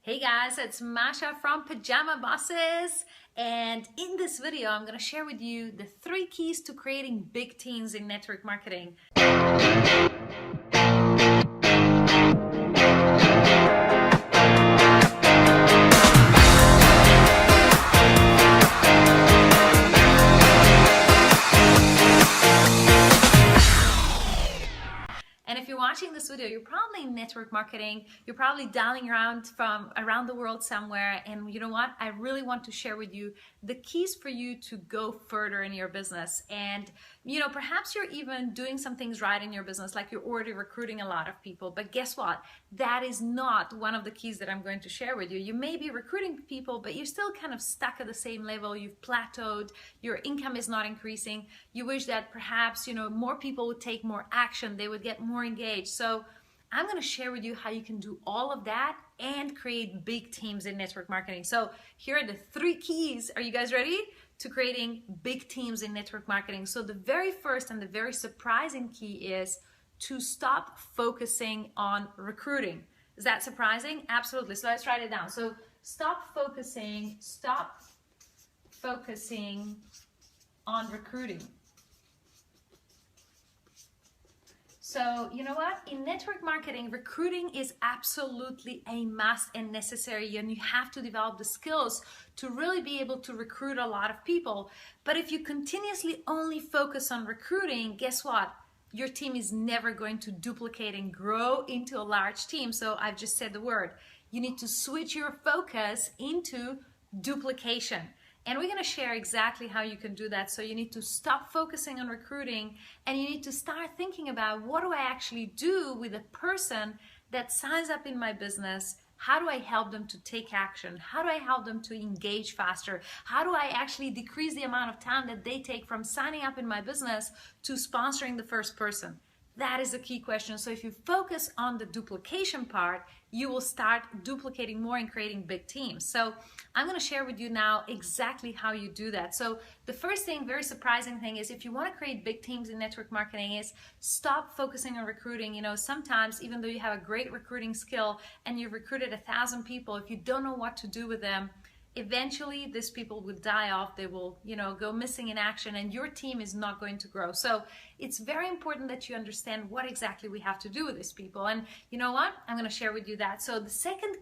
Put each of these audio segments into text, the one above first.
Hey guys, it's Masha from Pajama Bosses, and in this video I'm going to share with you the 3 keys to creating big teams in network marketing. And if you're watching this video, you're probably in network marketing, you're probably dialing around from around the world somewhere, and you know what? I really want to share with you the keys for you to go further in your business. And perhaps you're even doing some things right in your business, like you're already recruiting a lot of people, but guess what? That is not one of the keys that I'm going to share with you. You may be recruiting people, but you're still kind of stuck at the same level. You've plateaued, your income is not increasing. You wish that perhaps, more people would take more action, they would get more engaged. So I'm going to share with you how you can do all of that and create big teams in network marketing. So here are the 3 keys. Are you guys ready? To creating big teams in network marketing. So the very first and the very surprising key is to stop focusing on recruiting. Is that surprising? Absolutely. So let's write it down. So stop focusing on recruiting. So you know what? In network marketing, recruiting is absolutely a must and necessary, and you have to develop the skills to really be able to recruit a lot of people. But if you continuously only focus on recruiting, guess what? Your team is never going to duplicate and grow into a large team. So I've just said the word. You need to switch your focus into duplication. And we're going to share exactly how you can do that. So you need to stop focusing on recruiting, and you need to start thinking about, what do I actually do with a person that signs up in my business? How do I help them to take action? How do I help them to engage faster? How do I actually decrease the amount of time that they take from signing up in my business to sponsoring the first person? That is a key question. So if you focus on the duplication part, you will start duplicating more and creating big teams. So I'm going to share with you now exactly how you do that. So the first thing, very surprising thing, is if you want to create big teams in network marketing, is stop focusing on recruiting. Sometimes even though you have a great recruiting skill and you've recruited 1,000 people, if you don't know what to do with them, eventually these people will die off. They will go missing in action, and your team is not going to grow. So it's very important that you understand what exactly we have to do with these people. And you know what? I'm going to share with you that. So the second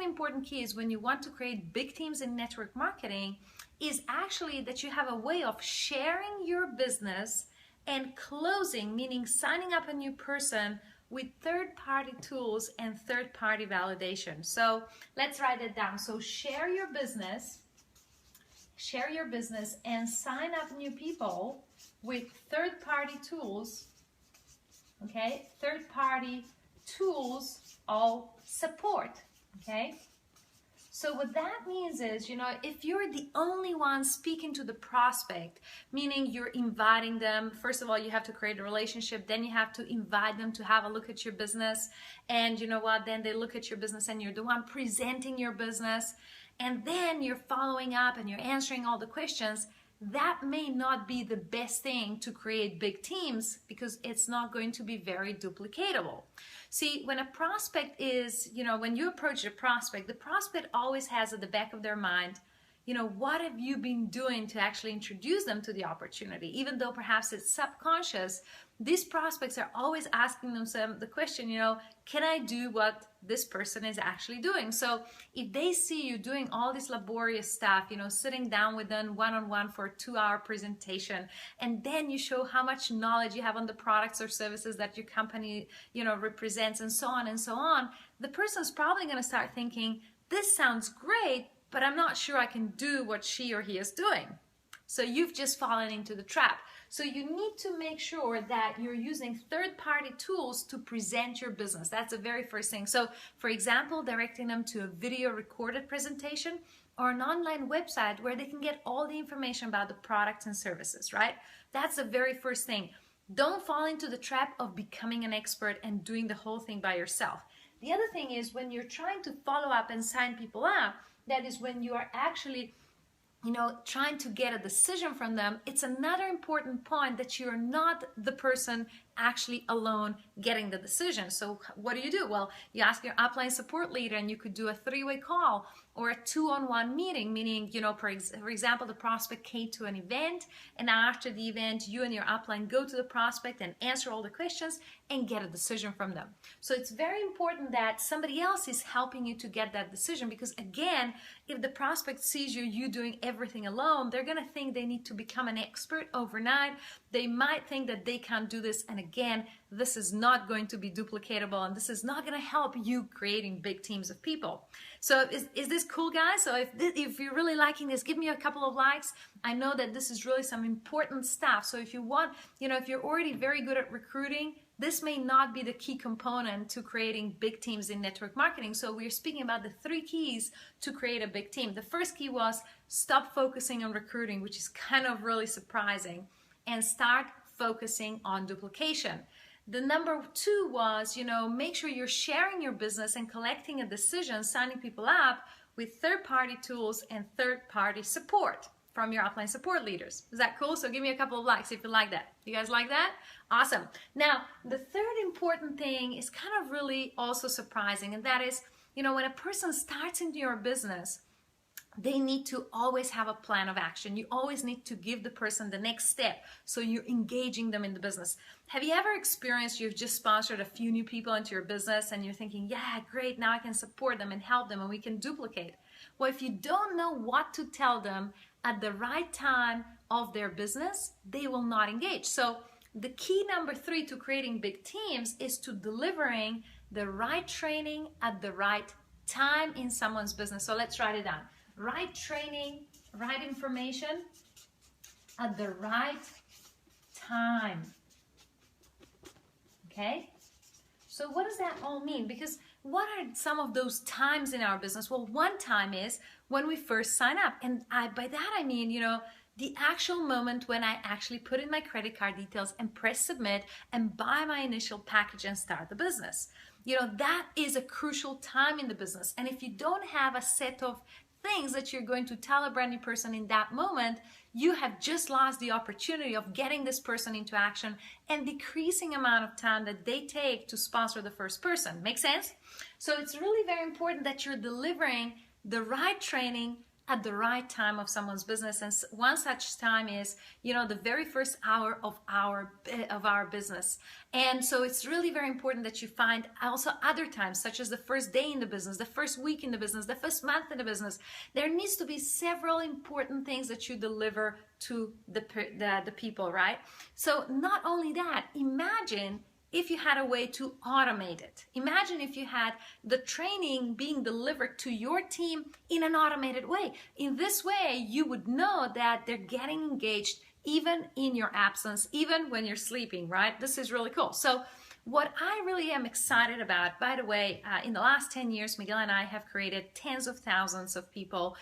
important key is when you want to create big teams in network marketing, is actually that you have a way of sharing your business and closing, meaning signing up a new person, with third-party tools and third-party validation. So let's write it down. So share your business and sign up new people with third-party tools, okay? Third-party tools all support, okay? So what that means is, if you're the only one speaking to the prospect, meaning you're inviting them, first of all, you have to create a relationship, then you have to invite them to have a look at your business, and you know what, then they look at your business and you're the one presenting your business, and then you're following up and you're answering all the questions. That may not be the best thing to create big teams, because it's not going to be very duplicatable. See, when a prospect is, when you approach a prospect, the prospect always has at the back of their mind, what have you been doing to actually introduce them to the opportunity? Even though perhaps it's subconscious, these prospects are always asking themselves the question, can I do what this person is actually doing? So if they see you doing all this laborious stuff, sitting down with them one-on-one for a 2-hour presentation, and then you show how much knowledge you have on the products or services that your company, represents, and so on, the person's probably going to start thinking, this sounds great, but I'm not sure I can do what she or he is doing. So you've just fallen into the trap. So you need to make sure that you're using third-party tools to present your business. That's the very first thing. So for example, directing them to a video recorded presentation or an online website where they can get all the information about the products and services, right? That's the very first thing. Don't fall into the trap of becoming an expert and doing the whole thing by yourself. The other thing is, when you're trying to follow up and sign people up, that is when you are actually trying to get a decision from them. It's another important point that you're not the person actually alone getting the decision. So what do? Well, you ask your upline support leader, and you could do a 3-way call or a 2-on-1 meeting, meaning, for example, the prospect came to an event, and after the event, you and your upline go to the prospect and answer all the questions and get a decision from them. So it's very important that somebody else is helping you to get that decision, because again, if the prospect sees you doing everything alone, they're going to think they need to become an expert overnight. They might think that they can't do this, and again, this is not going to be duplicatable, and this is not going to help you creating big teams of people. So is this cool, guys? So if you're really liking this, give me a couple of likes. I know that this is really some important stuff. So if you want, if you're already very good at recruiting, this may not be the key component to creating big teams in network marketing. So we're speaking about the 3 keys to create a big team. The first key was stop focusing on recruiting, which is kind of really surprising, and start focusing on duplication. The number 2 was, make sure you're sharing your business and collecting a decision, signing people up with third-party tools and third-party support from your upline support leaders. Is that cool? So give me a couple of likes if you like that. You guys like that? Awesome. Now, the third important thing is kind of really also surprising, and that is, when a person starts into your business, they need to always have a plan of action. You always need to give the person the next step, so you're engaging them in the business. Have you ever experienced you've just sponsored a few new people into your business and you're thinking, yeah, great, now I can support them and help them and we can duplicate? Well, if you don't know what to tell them at the right time of their business, they will not engage. So the key number 3 to creating big teams is to delivering the right training at the right time in someone's business. So let's write it down. Right training, right information at the right time. Okay? So what does that all mean? Because what are some of those times in our business? Well, one time is when we first sign up. And by that I mean, the actual moment when I actually put in my credit card details and press submit and buy my initial package and start the business. That is a crucial time in the business. And if you don't have a set of things that you're going to tell a brand new person in that moment, you have just lost the opportunity of getting this person into action and decreasing amount of time that they take to sponsor the first person. Make sense? So it's really very important that you're delivering the right training at the right time of someone's business. And one such time is, the very first hour of our business. And so it's really very important that you find also other times, such as the first day in the business, the first week in the business, the first month in the business. There needs to be several important things that you deliver to the people, right? So not only that, imagine if you had a way to automate it. Imagine if you had the training being delivered to your team in an automated way. In this way, you would know that they're getting engaged even in your absence, even when you're sleeping, right? This is really cool. So what I really am excited about, by the way, in the last 10 years, Miguel and I have created tens of thousands of people,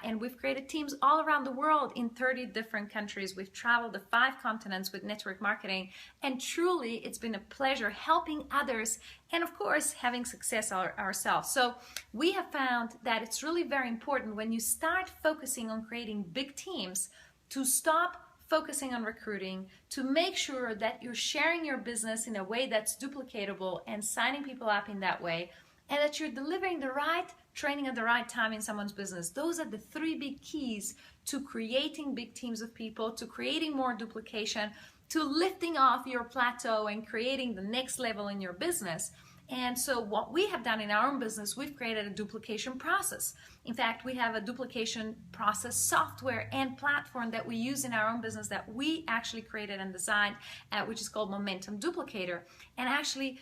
and we've created teams all around the world in 30 different countries. We've traveled to 5 continents with network marketing, and truly it's been a pleasure helping others and, of course, having success ourselves. So we have found that it's really very important when you start focusing on creating big teams to stop focusing on recruiting, to make sure that you're sharing your business in a way that's duplicatable and signing people up in that way, and that you're delivering the right training at the right time in someone's business. Those are the 3 big keys to creating big teams of people, to creating more duplication, to lifting off your plateau and creating the next level in your business. And so what we have done in our own business, we've created a duplication process. In fact, we have a duplication process software and platform that we use in our own business that we actually created and designed, which is called Momentum Duplicator. And actually,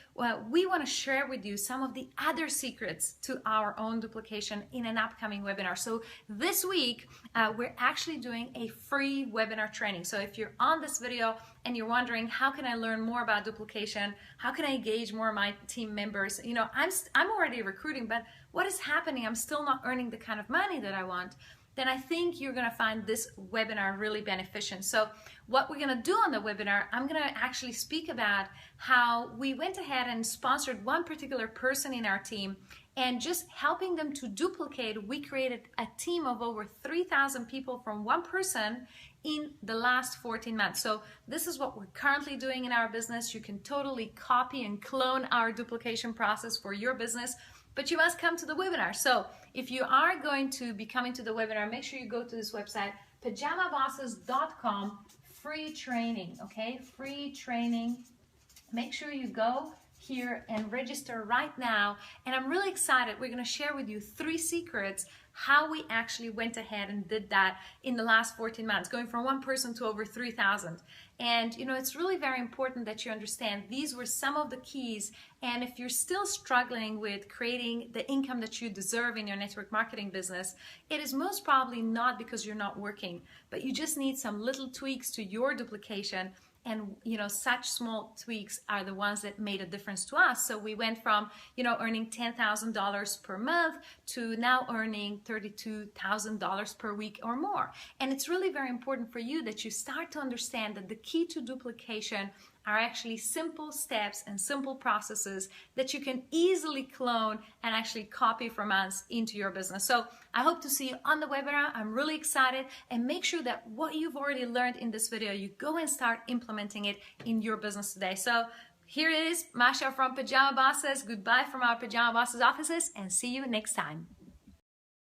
we want to share with you some of the other secrets to our own duplication in an upcoming webinar. So this week, we're actually doing a free webinar training. So if you're on this video and you're wondering, how can I learn more about duplication? How can I engage more of my team members? I'm already recruiting, but what is happening? I'm still not earning the kind of money that I want. Then I think you're going to find this webinar really beneficial. So what we're gonna do on the webinar, I'm gonna actually speak about how we went ahead and sponsored one particular person in our team, and just helping them to duplicate, we created a team of over 3,000 people from one person in the last 14 months. So this is what we're currently doing in our business. You can totally copy and clone our duplication process for your business, but you must come to the webinar. So if you are going to be coming to the webinar, make sure you go to this website, pajamabosses.com, free training, okay? Free training. Make sure you go here and register right now. And I'm really excited. We're going to share with you 3 secrets how we actually went ahead and did that in the last 14 months, going from one person to over 3,000. And you know, it's really very important that you understand these were some of the keys. And if you're still struggling with creating the income that you deserve in your network marketing business, it is most probably not because you're not working, but you just need some little tweaks to your duplication. And you know, such small tweaks are the ones that made a difference to us. So we went from, you know, earning $10,000 per month to now earning $32,000 per week or more. And it's really very important for you that you start to understand that the key to duplication are actually simple steps and simple processes that you can easily clone and actually copy from us into your business. So I hope to see you on the webinar. I'm really excited, and make sure that what you've already learned in this video, you go and start implementing it in your business today. So here it is, Masha from Pajama Bosses. Goodbye from our Pajama Bosses offices, and see you next time.